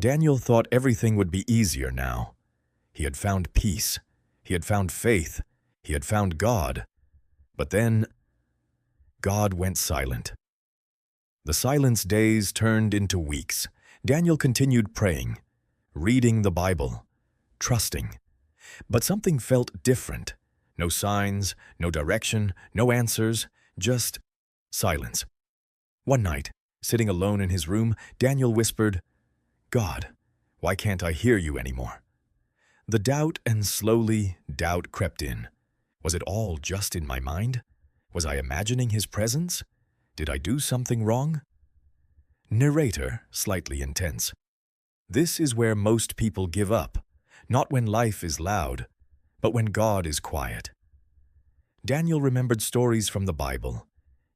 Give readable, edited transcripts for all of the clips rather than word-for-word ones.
Daniel thought everything would be easier now. He had found peace. He had found faith. He had found God. But then, God went silent. The silence days turned into weeks. Daniel continued praying, reading the Bible, trusting. But something felt different. No signs, no direction, no answers, just silence. One night, sitting alone in his room, Daniel whispered, "God, why can't I hear you anymore?" The doubt and slowly doubt crept in. Was it all just in my mind? Was I imagining his presence? Did I do something wrong? Narrator, slightly intense. This is where most people give up, not when life is loud, but when God is quiet. Daniel remembered stories from the Bible.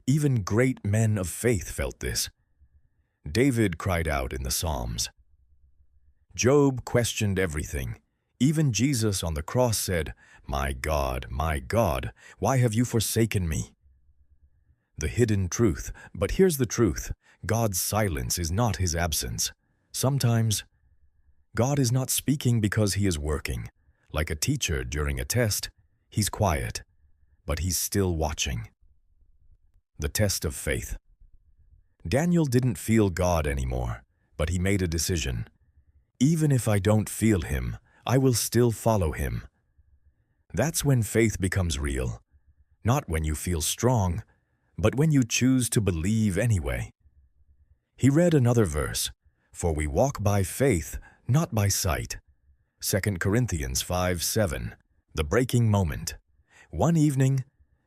Even great men of faith felt this. David cried out in the Psalms. Job questioned everything. Even Jesus on the cross said, my God, why have you forsaken me?" The hidden truth, but here's the truth. God's silence is not his absence. Sometimes, God is not speaking because he is working. Like a teacher during a test, he's quiet, but he's still watching. The test of faith. Daniel didn't feel God anymore, but he made a decision. Even if I don't feel him, I will still follow him. That's when faith becomes real. Not when you feel strong, but when you choose to believe anyway. He read another verse, "For we walk by faith, not by sight." 2 Corinthians 5:7, the breaking moment. One evening,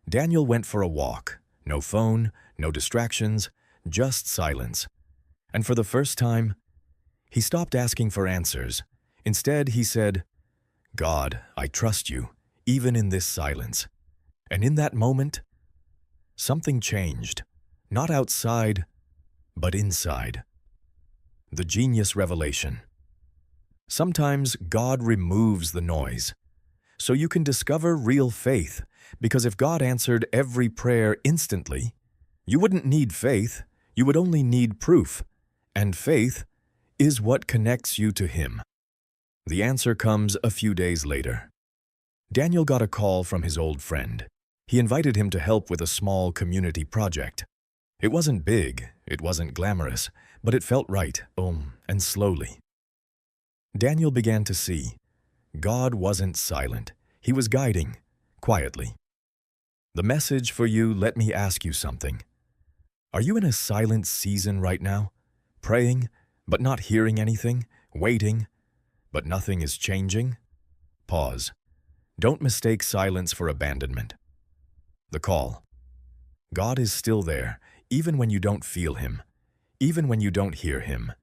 Daniel went for a walk. No phone, no distractions, just silence. And for the first time, he stopped asking for answers. Instead, he said, "God, I trust you, even in this silence." And in that moment, something changed. Not outside, but inside. The genius revelation. Sometimes God removes the noise, so you can discover real faith, because if God answered every prayer instantly, you wouldn't need faith, you would only need proof, and faith is what connects you to Him. The answer comes a few days later. Daniel got a call from his old friend. He invited him to help with a small community project. It wasn't big, it wasn't glamorous, but it felt right, and slowly. Daniel began to see. God wasn't silent. He was guiding, quietly. The message for you, let me ask you something. Are you in a silent season right now? Praying, but not hearing anything? Waiting, but nothing is changing? Pause. Don't mistake silence for abandonment. The call. God is still there, even when you don't feel Him, even when you don't hear Him,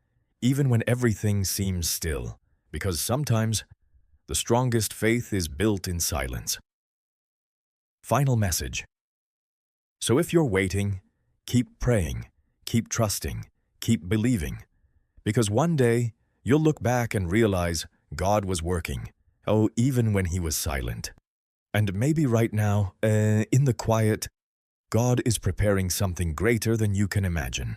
even when everything seems still, because sometimes the strongest faith is built in silence. Final message. So if you're waiting, keep praying, keep trusting, keep believing, because one day you'll look back and realize God was working, even when He was silent. And maybe right now, in the quiet, God is preparing something greater than you can imagine.